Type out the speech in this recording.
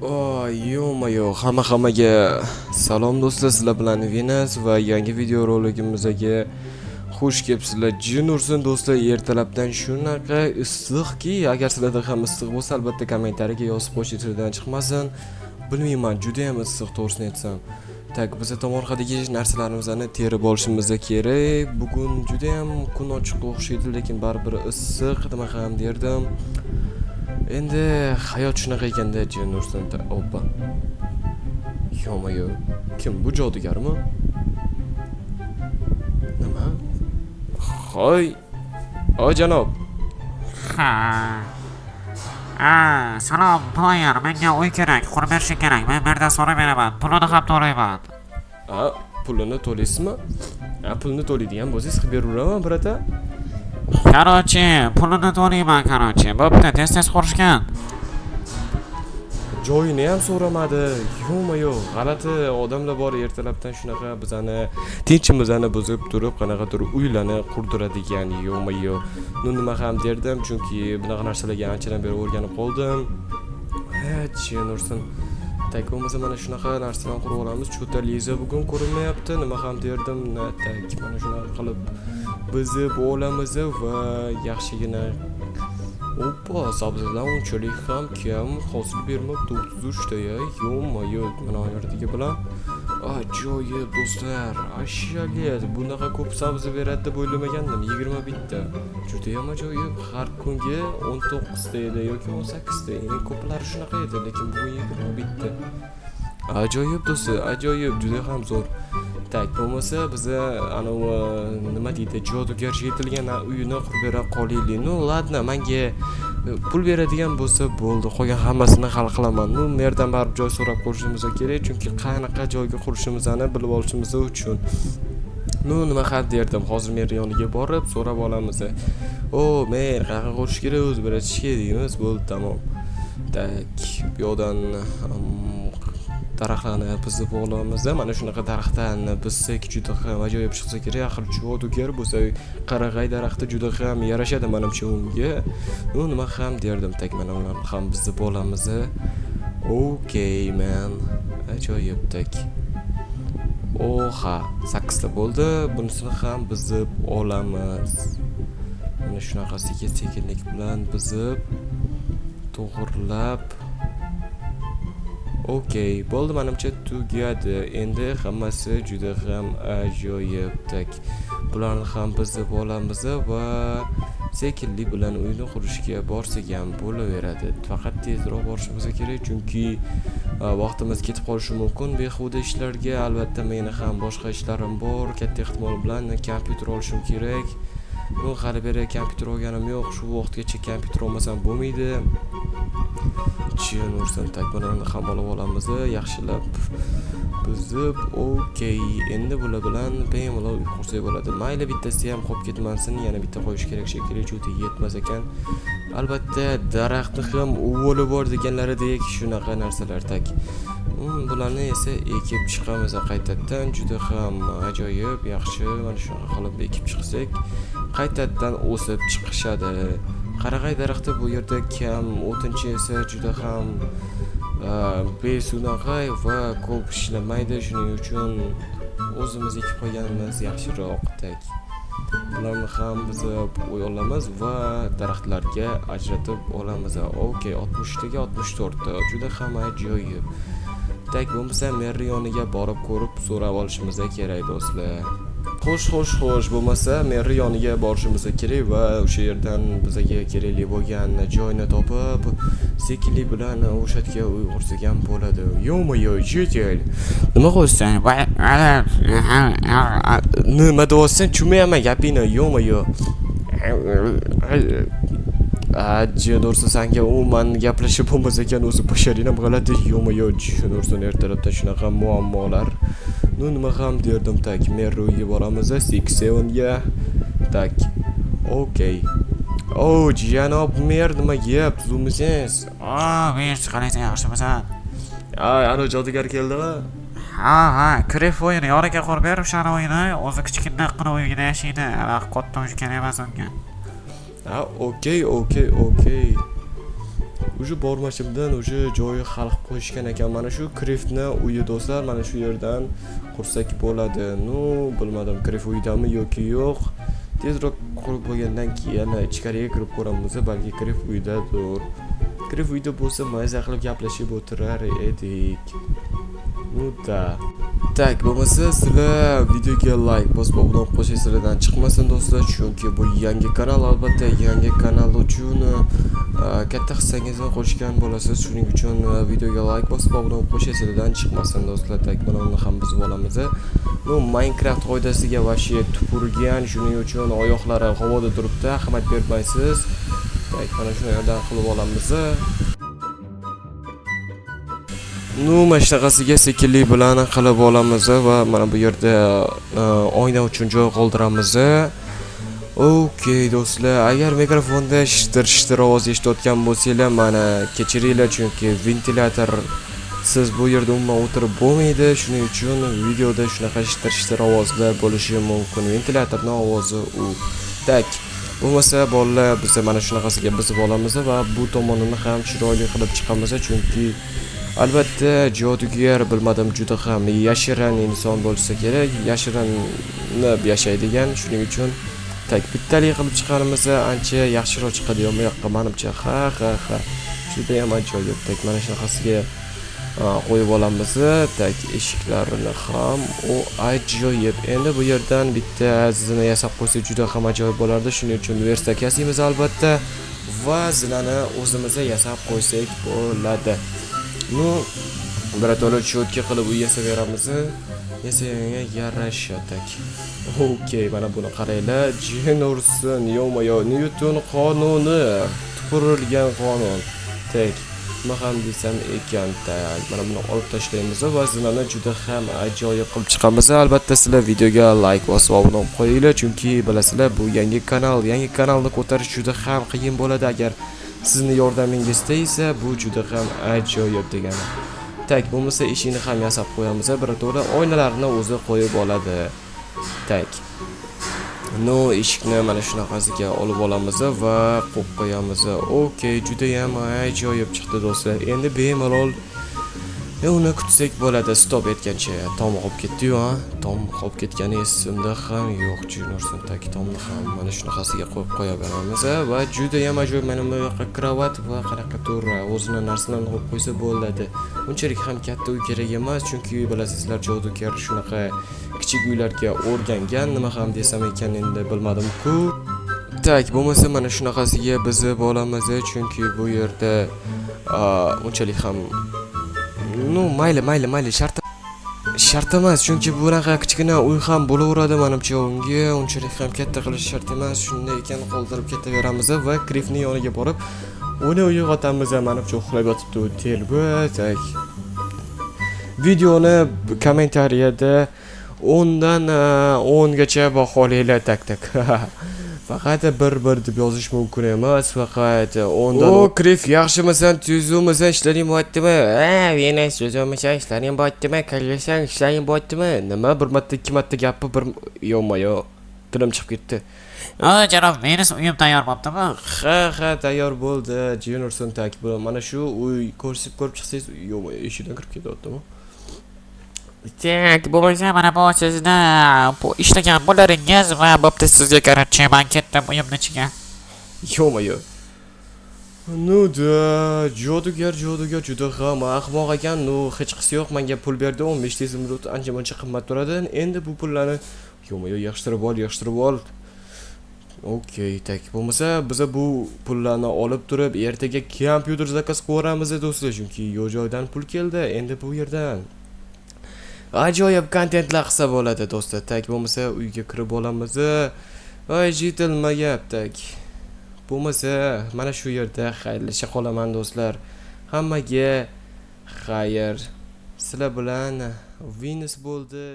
Yo, hammaga salom do'stlar, sizlar bilan Venus va yangi video roligimizga xush kelibsizlar. Jin ursin do'stlar, ertalabdan shunaqa issiqki, agar sizlarda ham issiq bo'lsa, albatta kommentariyaga yozib qo'yishingizdan chiqmasin. Bilmayman, juda ham issiq to'g'risini aytsam. Tak, biz tomorqadagi narsalarimizni terib olishimiz kerak. Bugun juda ham kun ochiq o'xshaydi, lekin baribir issiq, nima ham derdim. Endi hayot shunaqa ekanda, jin ursin. Oppa. Yo, kim bu jodugarmi? Nima? Hoy. O janob. Salom, player, menga uy kerak, qurib berish kerak. Men bu yerda so'rab beraman, pulini ham to'layman. Pulini to'laysizmi? Pulni to'laydigan bo'lsangiz qilib beraveraman, brata. Qarochi, pulini to'layman, qarochi. Bo'pti, tez qurishgan. Joyini ham so'ramadi. Yo, g'alati odamlar bor ertalabdan shunaqa bizani tinchimizni buzib turib, qanaqadir uylarni qurdiradigan. Yo. Nima ham derdim, chunki bunaqa narsalarga anchadan beri o'rganib qoldim. Jin ursin. Tak, bo'lmasa mana shunaqa narsalarni qurib olamiz. Cho'taliza bugun ko'rinmayapti. Nima ham derdim, tak, mana shunaqa qilib bizib olamiz va yaxshigina Oppa, sabzilar unchalik ham kam hosil bermabdi 33 ta. Yo, mana yerdagi bilan ajoyib do'stlar. Ashyalet, bunaqa ko'p sabzi beradi deb o'ylamagandim. 21 ta. Juda ham ajoyib. Har kunga 19 ta edi yoki 18 ta. Eng ko'plari shunaqa edi, lekin bugun 21 ta. Ajoyib do'stlar, ajoyib, juda ham zo'r. Tak, bo'lmasa biza nima deydi, jodugarga yetilgan uyini qurib bera qolaylik. Ladna, menga pul beradigan bo'lsa bo'ldi. Qolgan hammasini hal qilaman. Merdan barib joy so'rab qo'yishimiz kerak, chunki qanaqa joyga qurishimizni bilib olishimiz uchun. Nima ham derdim, hozir mer yoniga borib so'rab olamiz. Men qayerga qurish kerak, o'zi biratishga deymiz, bo'ldi, tamom. Tak, bu yoqdan daraxtlarni bizib olamiz. Mana shunaqa daraxtdan bizsak juda ham ajoyib chiqsa kerak. Axir jodugar bo'lsa, qarag'ay daraxti juda ham yarashadi menimcha unga. Nima ham derdim, tak, mana ularni ham bizib olamiz. Okay, man. Ajoyib, tak. 8 ta bo'ldi. Bunisini ham bizib olamiz. Mana shunaqa sekin-sekinlik bilan bizib to'g'irlab Okay, bo'ldi, menimcha tugadi. Endi hammasi juda ham ajoyib. Tak, bularni ham bizib olamiz va sekinlik bilan uyni qurishga borsak ham bo'laveradi. Faqat tezroq borishimiz kerak, chunki vaqtimiz ketib qolishi mumkin behuda ishlarga. Albatta, meni ham boshqa ishlarim bor. Katta ehtimol bilan kompyuter olishim kerak. Hali beri kompyuter olganim yo'q. Shu vaqtgacha kompyuter olmasam bo'lmaydi. Jin ursin, tak, buni ham olib olamiz. Yaxshilab bizib, okay. Endi bular bilan bemalol uy qursak bo'ladi. Mayli, bittasi ham qolib ketmasin, yana bitta qo'yish kerak shekilli, juda yetmas ekan. Albatta, daraxtni ham o'g'li bor deganlaridek shunaqa narsalar, tak. Bularni esa ekib chiqamiz qaytadan. Juda ham ajoyib, yaxshi. Mana shunaqa qilib ekib chiqsak, qaytadan o'sib chiqishadi. Qarag'ay daraxti bu yerda kam, o'tinchi esa juda ham besunaqa va ko'p ishlamaydi. Shuning uchun o'zimiz ekib qo'yganimiz yaxshiroq, tak. Bularni ham biz olamiz va daraxtlarga ajratib olamiz. Okay, 60 taga 64 ta. Juda ham ajoyib. Tak, bo'lmasa mer yoniga borib ko'rib so'rab olishimiz kerak do'stlar. Xo'sh, bo'lmasa mer yoniga borishimiz kerak va o'sha yerdan bizga kerakli bo'lgan joyni topib, sekinlik bilan o'sha yerga uy qursak ham bo'ladi. Yo, jetel. Nima qo'ysan? Nima deyapsan? Tushunmayman gapingni. Yo. Jin ursin, senga umuman gaplashib bo'lmas ekan, o'zi basharing ham g'alati. Yo, jin ursin, ertalabdan shunaqa muammolar. Nima ham derdim, tak, mer uyga boramiz 6-7 ga. Tak. Okay. Janob mer, nima gap? Tuzumisiz? Men qalaysan, yaxshimisan? Ana jodugar keldimi? Kref o'yini yoniga qurib berib, o'sha o'yini o'zi kichkina uyda yashaydi. Katta uy kerak emas unga. Okay. уже bormashimdan уже joyi xalq qo'yishgan ekan. Mana shu Kriftni uyi do'stlar, mana shu yerdan qursak bo'ladi. Nu, bilmadim Krift uydami yoki yo'q. Tezroq qurib bo'lgandan keyin ichkariga kirib ko'ramiz, balki Krift uydadir. Krift uyda bo'lsa maza qilib gaplashib o'tirar edik. Nu da. Tak, bo'lmasa sizlar videoga like bosib obuna qo'shingizlardan chiqmasin do'stlar, chunki bu yangi kanal, albatta yangi kanal uchun katta hissangizni qo'shgan bo'lasiz. Shuning uchun videoga like bosib obuna qo'shingizlardan chiqmasin do'stlar. Tak, buni ham biz bo'lamiz. Nu Minecraft qoidasiga vashi tupurgan, shuning uchun oyoqlari havoda turibdi, ahamiyat bermaysiz. Tak, mana shuni yerdan qilib olamiz. Nu mashtaqasiga sekinlik bilan qilib olamiz va mana bu yerda oyna uchun joy qoldiramiz. Okey do'stlar, agar mikrofonda shitir ovoz eshitayotgan bo'lsanglar, mana kechiringlar, chunki ventilyator siz bu yerda umuman o'tirib bo'lmaydi. Shuning uchun videoda shunaqa shitir ovozlar bo'lishi mumkin. Ventilyatorning ovozi u. Tak, bo'lmasa bolalar biz mana shunaqasiga bizib olamiz va bu tomonini ham chiroyli qilib chiqamiz, chunki albatta jodugar bilmadim juda ham yashirin inson bo'lsa kerak, yashirinib yashaydigan. Shuning uchun tak bittalik qilib chiqarimiz ancha yaxshiroq chiqadi. Bu yoqqa menimcha ha. Juda ham ajoyib. Tak mana shunaqasiga qo'yib olamiz. Tak eshiklarini ham u ajoyib. Endi bu yerdan bitta zina yasab qo'ysak juda ham ajoyib bo'lardi. Shuning uchun verstak yasaymiz albatta va zinani o'zimiz yasab qo'ysak bo'ladi. Nu, birato'la cho'tka qilib uy yasaveramiz. Yasaganga yarasha tak. Okey, mana buni qaranglar. Jin ursin, yo'q-yo'q, Newton qonuni, tupurilgan qonun. Tak, nima ham desam ekan, tak. Mana buni olib tashlaymiz va zinani juda ham ajoyib qilib chiqamiz. Albatta sizlar videoga like bosib obuna qo'yinglar, chunki bilasizlar bu yangi kanalni ko'tarish juda ham qiyin bo'ladi. Agar sizni yordamingizda esa bu juda ham ajoyib degani. Tak, bo'lmasa eshikni ham yasab qo'yamiz, birato'la oynalarni o'zi qo'yib oladi. Tak. No, eshikni mana shunaqasiga olib olamiz va qo'yib qo'yamiz. Okey, juda ham ajoyib chiqdi do'stlar. Endi bemalol uni kutsak bo'ladi. Stop etgancha tom qolib ketdi-yu, ha? Tom qolib ketgani esimda ham yo'q. Jurnursin tak tomni ham mana shunaqasiga qo'yib qo'yaveramiz va juda ham ajoyib. Mana bu yoqqa kravat va qanaqadir o'zini narsalarni qo'yib qo'ysa bo'ladi. Unchalik ham katta uy kerak emas, chunki bilasizlar jodugar shunaqa kichik uylarga o'rgangan. Nima ham desam ekan endi bilmadim-ku. Tak, bo'lmasa mana shunaqasiga bizib olamiz, chunki bu yerda unchalik ham nu mayli shart emas, chunki bunaqa kichkina uy ham bo'laveradi menimcha. Unga unchalik ham katta qilish shart emas. Shunday ekan qoldirib ketaveramiz va Kriftning yoniga borib uni uyg'otamiz. Menimcha uxlab yotibdi u telba. Tak, videoni kommentariyada 10 dan 10 gacha baholanglar. Tak. Faqat 1 deb yozish mumkin emas, faqat 10 dan. O, Krift, yaxshimisan? Tuzummisan? Ishlaring bo'lyaptimi? Meni so'zimsan, ishlaring bo'lyaptimi? Qalasang, ishlaring bo'lyaptimi? Nima bir marta, ikki marta gapni bir yo'q, tilim chiqib ketdi. Janob, meni uyim tayyor bo'ptimi? Ha, tayyor bo'ldi. Juniorson tak. Mana shu uy ko'rib chiqsangiz, yo'q, eshikdan kirib ketyaptimi? Tak, bo'lmasa mana bu sizni bu ishlagan bo'laringiz va bo'pti sizga qarashchi men ketdim uyimni ichiga. Yo'q. Nu da, jodugar juda ham ahmoq ekan. Nu hech qisi yo'q, menga pul berdi, 15 tezimrut ancha qimmat turadi. Endi bu pullarni yo'q, yig'ishtirib ol. Okey, tak. Bo'lmasa biz bu pullarni olib turib ertaga kompyuter zakaz qilamiz do'stlar, chunki yo'q joydan pul keldi. Endi bu yerdan ajoyib kontentlar qilsa bo'ladi do'stlar. Tak, bo'lmasa uyga kirib olamiz. Voy jitilmagap tak. Bo'lmasa mana shu yerda xayrlasha qolaman do'stlar. Hammaga xayr. Sizlar bilan Venus bo'ldi.